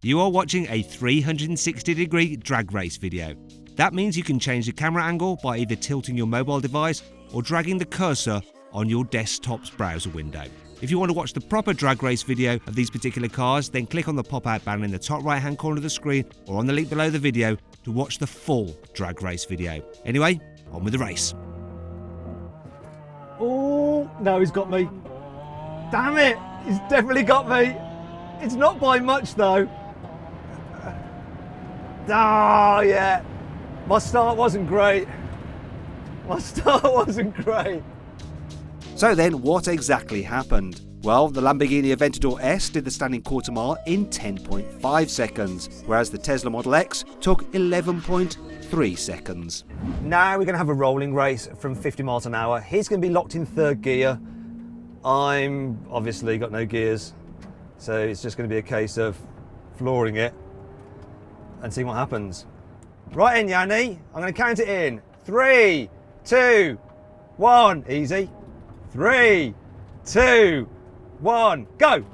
You are watching a 360-degree drag race video. That means you can change the camera angle by either tilting your mobile device or dragging the cursor on your desktop's browser window. If you want to watch the proper drag race video of these particular cars, then click on the pop-out banner in the top right-hand corner of the screen or on the link below the video to watch the full drag race video. Anyway, on with the race. Oh, no, he's got me. Damn it, he's definitely got me. It's not by much though. Oh, yeah. My start wasn't great. So then, what exactly happened? Well, the Lamborghini Aventador S did the standing quarter mile in 10.5 seconds, whereas the Tesla Model X took 11.3 seconds. Now we're going to have a rolling race from 50 miles an hour. He's going to be locked in third gear. I'm obviously got no gears, so it's just going to be a case of flooring it and seeing what happens. Right in, Yanni. I'm going to count it in. 3, 2, 1. Easy. 3, 2, 1. Go.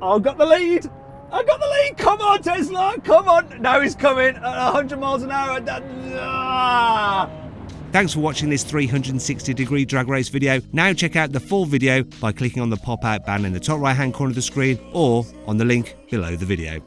I got the lead. Come on, Tesla. Come on. Now he's coming at 100 miles an hour. Thanks for watching this 360-degree drag race video. Now check out the full video by clicking on the pop-out banner in the top right-hand corner of the screen or on the link below the video.